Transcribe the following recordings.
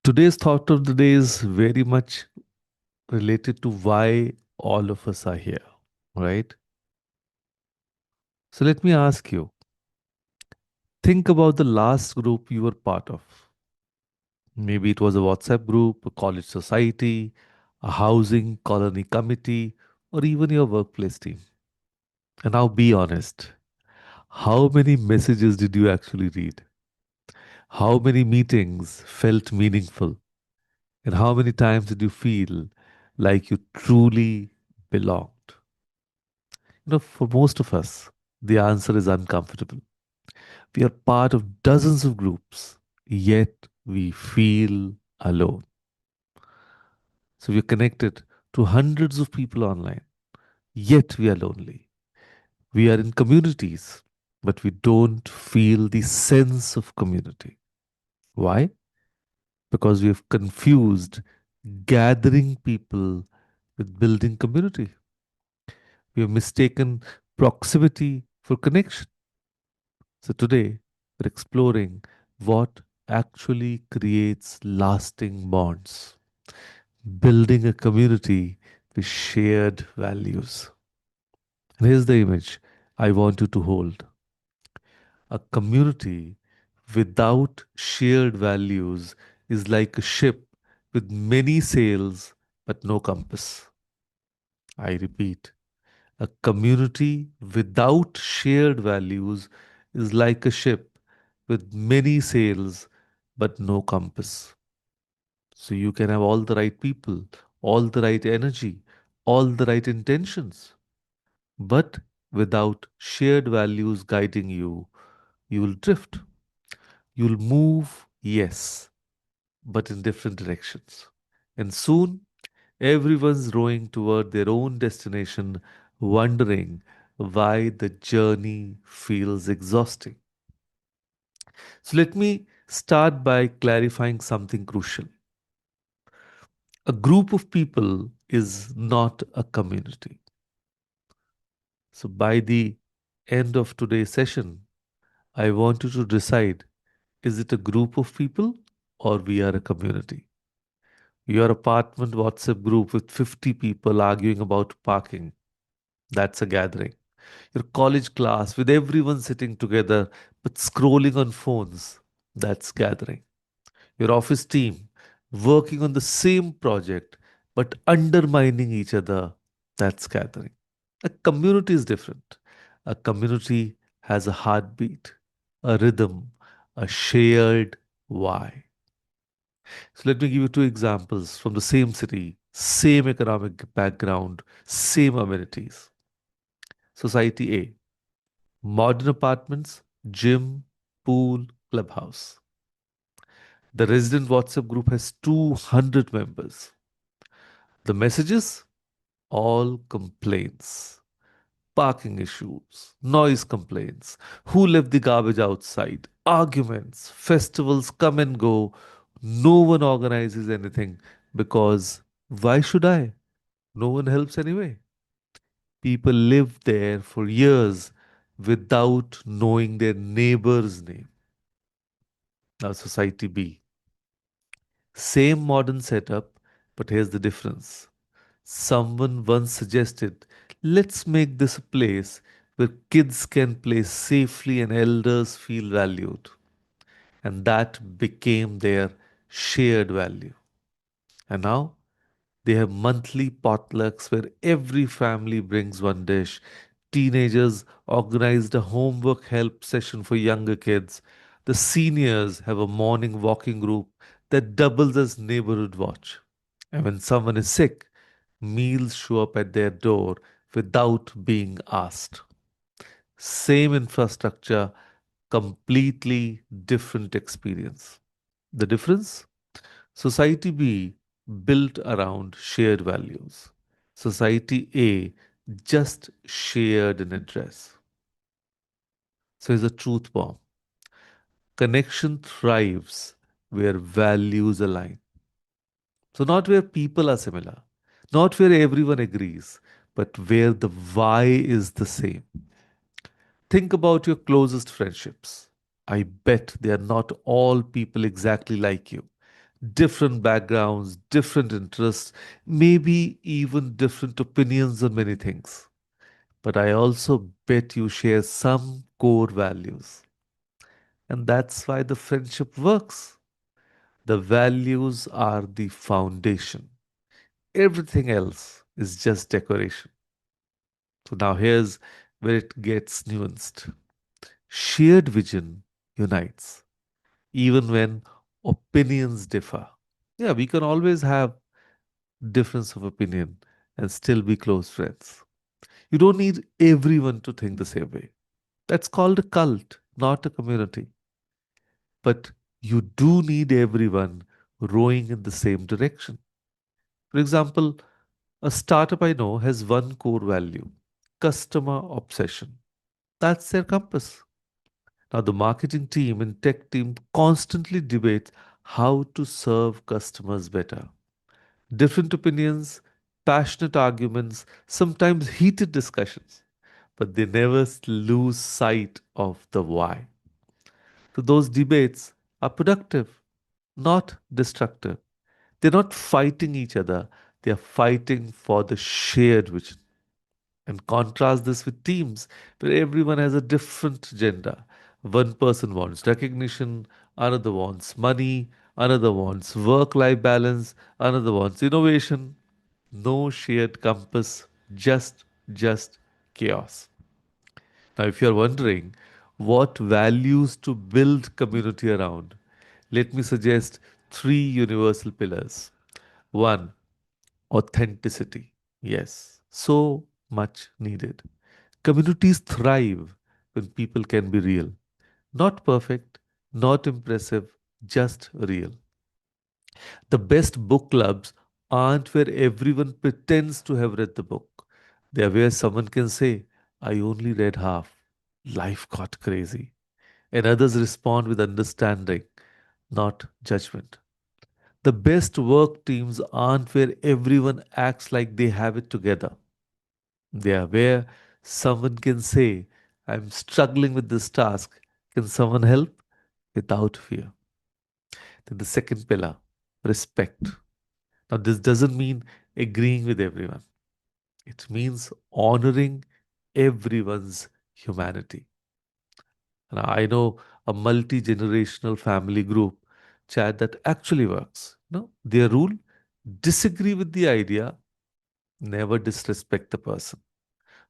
Today's thought of the day is very much related to why all of us are here, right? So let me ask you, think about the last group you were part of. Maybe it was a WhatsApp group, a college society, a housing colony committee, or even your workplace team. And now be honest. How many messages did you actually read? How many meetings felt meaningful? And how many times did you feel like you truly belonged? For most of us, the answer is uncomfortable. We are part of dozens of groups, yet we feel alone. So we are connected to hundreds of people online, yet we are lonely. We are in communities, but we don't feel the sense of community. Why? Because we have confused gathering people with building community. We have mistaken proximity for connection. So today, we're exploring what actually creates lasting bonds, building a community with shared values. And here's the image I want you to hold: a community without shared values is like a ship with many sails but no compass. I repeat, a community without shared values is like a ship with many sails but no compass. So you can have all the right people, all the right energy, all the right intentions, but without shared values guiding you, you will drift. You'll move, yes, but in different directions. And soon, everyone's rowing toward their own destination, wondering why the journey feels exhausting. So, let me start by clarifying something crucial. A group of people is not a community. So, by the end of today's session, I want you to decide, is it a group of people or we are a community? Your apartment WhatsApp group with 50 people arguing about parking, that's a gathering. Your college class with everyone sitting together but scrolling on phones, that's gathering. Your office team working on the same project but undermining each other, that's gathering. A community is different. A community has a heartbeat, a rhythm, a shared why. So let me give you two examples from the same city, same economic background, same amenities. Society A: modern apartments, gym, pool, clubhouse. The resident WhatsApp group has 200 members. The messages? All complaints. Parking issues, noise complaints, who left the garbage outside, arguments, festivals come and go. No one organizes anything because why should I? No one helps anyway. People live there for years without knowing their neighbor's name. Now, Society B. Same modern setup, but here's the difference. Someone once suggested, let's make this a place where kids can play safely and elders feel valued. And that became their shared value. And now they have monthly potlucks where every family brings one dish. Teenagers organized a homework help session for younger kids. The seniors have a morning walking group that doubles as neighborhood watch. And when someone is sick, meals show up at their door without being asked. Same infrastructure, completely different experience. The difference? Society B built around shared values. Society A just shared an address. So here's a truth bomb. Connection thrives where values align. So not where people are similar, not where everyone agrees, but where the why is the same. Think about your closest friendships. I bet they are not all people exactly like you. different backgrounds, different interests, maybe even different opinions on many things. But I also bet you share some core values. And that's why the friendship works. The values are the foundation. Everything else is just decoration. So now here's where it gets nuanced. Shared vision unites, even when opinions differ. Yeah, we can always have difference of opinion and still be close friends. You don't need everyone to think the same way. That's called a cult, not a community. But you do need everyone rowing in the same direction. For example, a startup I know has one core value: customer obsession. That's their compass. Now, the marketing team and tech team constantly debate how to serve customers better. Different opinions, passionate arguments, sometimes heated discussions, but they never lose sight of the why. So, those debates are productive, not destructive. They're not fighting each other, they are fighting for the shared vision. And contrast this with teams where everyone has a different agenda. One person wants recognition, another wants money, another wants work life balance, another wants innovation. No shared compass, just chaos. Now, if you're wondering what values to build community around, let me suggest three universal pillars. One, authenticity. Yes, so much needed. Communities thrive when people can be real. Not perfect, not impressive, just real. The best book clubs aren't where everyone pretends to have read the book. They are where someone can say, I only read half. Life got crazy. And others respond with understanding, not judgment. The best work teams aren't where everyone acts like they have it together. They are where someone can say, I'm struggling with this task. Can someone help? Without fear. Then the second pillar, respect. Now, this doesn't mean agreeing with everyone, it means honoring everyone's humanity. And I know a multi generational family group chat that actually works. No, their rule: disagree with the idea, never disrespect the person.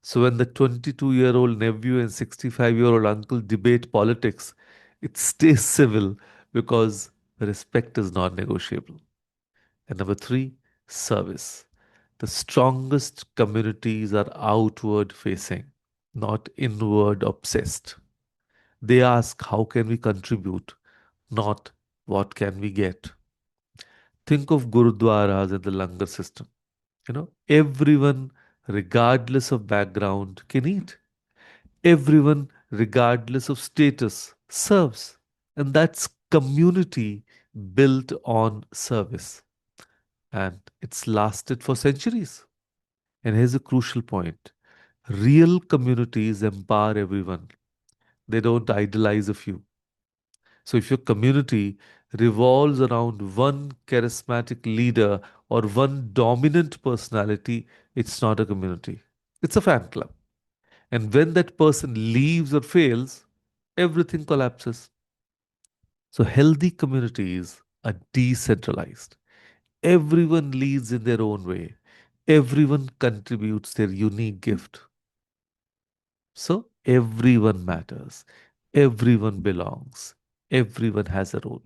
So when the 22-year-old nephew and 65-year-old uncle debate politics, it stays civil because respect is non negotiable. And number three, service. The strongest communities are outward facing, not inward obsessed. They ask, how can we contribute? Not what can we get? Think of gurudwaras and the langar system. Everyone, regardless of background, can eat. Everyone, regardless of status, serves. And that's community built on service. And it's lasted for centuries. And here's a crucial point: real communities empower everyone, they don't idolize a few. So if your community revolves around one charismatic leader or one dominant personality, it's not a community, it's a fan club. And when that person leaves or fails, everything collapses. So healthy communities are decentralized. Everyone leads in their own way. Everyone contributes their unique gift. So everyone matters. Everyone belongs. Everyone has a role.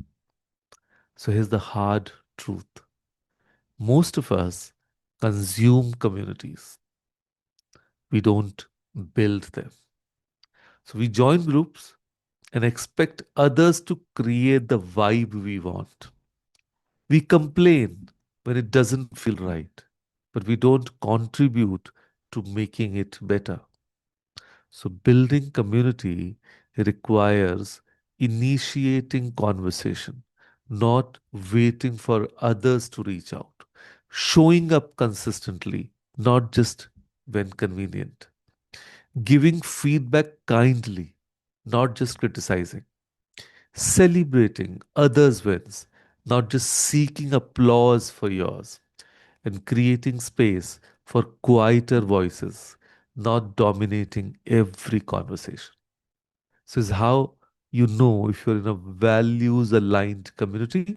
So here's the hard truth: most of us consume communities, we don't build them. So we join groups and expect others to create the vibe we want. We complain when it doesn't feel right, but we don't contribute to making it better. So, building community requires initiating conversation, not waiting for others to reach out, showing up consistently, not just when convenient, giving feedback kindly, not just criticizing, celebrating others' wins, not just seeking applause for yours, and creating space for quieter voices, not dominating every conversation. So, is how you know if you're in a values aligned community.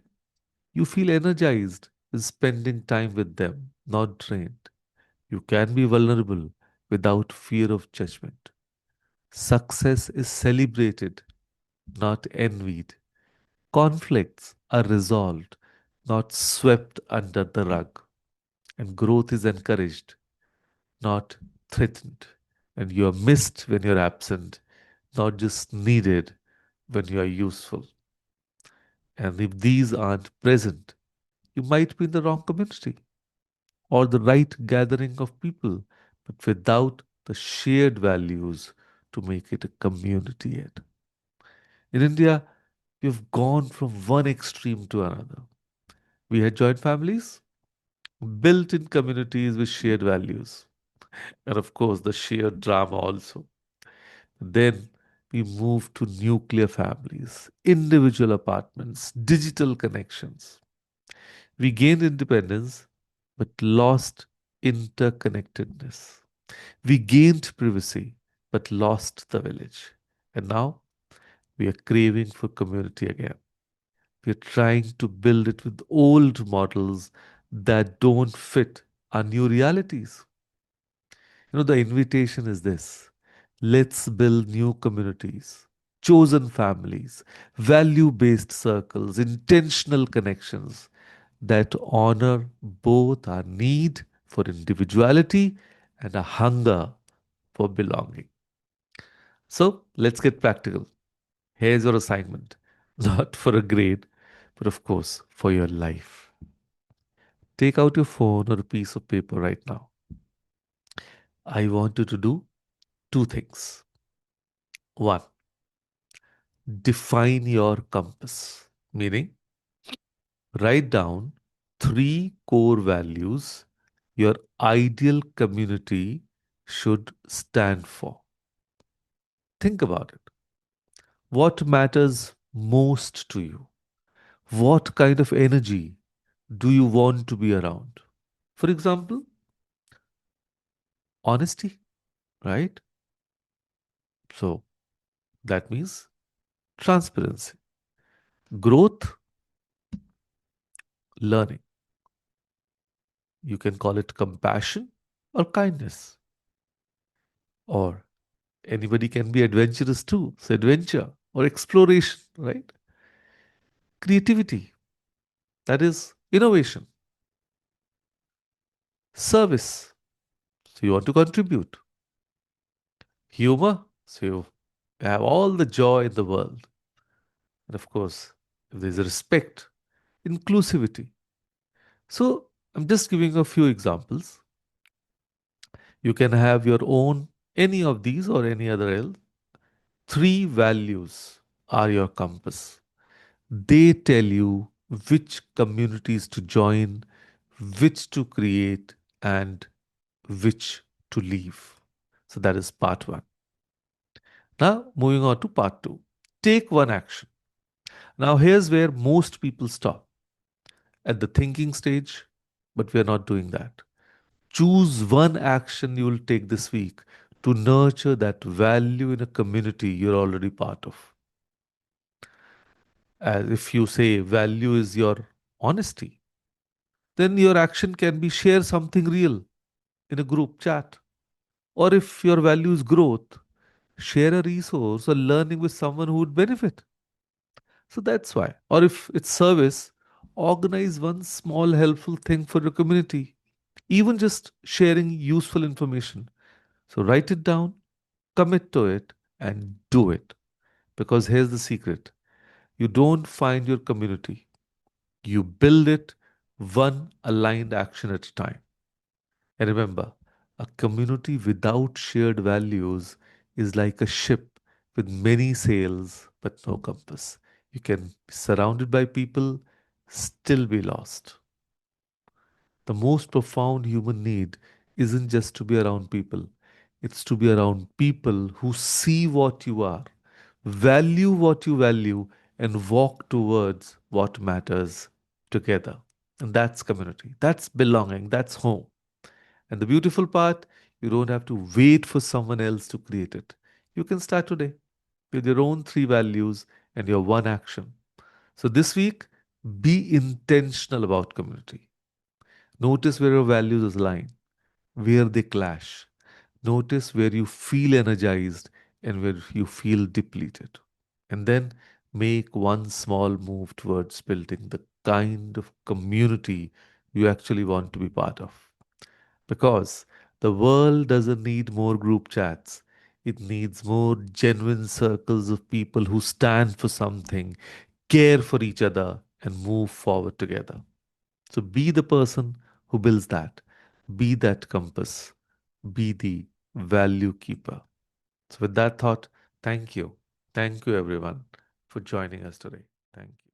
You feel energized in spending time with them, not drained. You can be vulnerable without fear of judgment. Success is celebrated, not envied. Conflicts are resolved, not swept under the rug. And growth is encouraged, not threatened. And you are missed when you're absent, not just needed when you are useful. And if these aren't present, you might be in the wrong community or the right gathering of people, but without the shared values to make it a community yet. In India, we've gone from one extreme to another. We had joint families, built in communities with shared values, and of course, the shared drama also. Then we moved to nuclear families, individual apartments, digital connections. We gained independence but lost interconnectedness. We gained privacy but lost the village. And now we are craving for community again. We are trying to build it with old models that don't fit our new realities. The invitation is this: let's build new communities, chosen families, value based circles, intentional connections that honor both our need for individuality and a hunger for belonging. So let's get practical. Here's your assignment, not for a grade, but of course for your life. Take out your phone or a piece of paper right now. I want you to do two things. One, define your compass, meaning write down three core values your ideal community should stand for. Think about it. What matters most to you? What kind of energy do you want to be around? For example, honesty, right? So that means transparency, growth, learning. You can call it compassion or kindness, or anybody can be adventurous too. So, adventure or exploration, right? Creativity, that is innovation. Service, so you want to contribute. Humor, so you have all the joy in the world. And of course, if there's a respect, inclusivity. So, I'm just giving a few examples. You can have your own, any of these or any other else. Three values are your compass. They tell you which communities to join, which to create, and which to leave. So that is part one. Now, moving on to part two. Take one action. Now, here's where most people stop at the thinking stage, but we are not doing that. Choose one action you will take this week to nurture that value in a community you're already part of. As if you say value is your honesty, then your action can be share something real in a group chat. Or if your value is growth, share a resource or learning with someone who would benefit. So that's why. Or if it's service, organize one small helpful thing for your community. Even just sharing useful information. So write it down, commit to it, and do it. Because here's the secret: you don't find your community, you build it one aligned action at a time. And remember, a community without shared values is like a ship with many sails but no compass. You can be surrounded by people, still be lost. The most profound human need isn't just to be around people, it's to be around people who see what you are, value what you value, and walk towards what matters together. And that's community. That's belonging. That's home. And the beautiful part, you don't have to wait for someone else to create it. You can start today with your own three values and your one action. So this week, be intentional about community. Notice where your values align, where they clash. Notice where you feel energized and where you feel depleted. And then make one small move towards building the kind of community you actually want to be part of. Because the world doesn't need more group chats. It needs more genuine circles of people who stand for something, care for each other, and move forward together. So be the person who builds that. Be that compass. Be the value keeper. So, with that thought, thank you. Thank you, everyone, for joining us today. Thank you.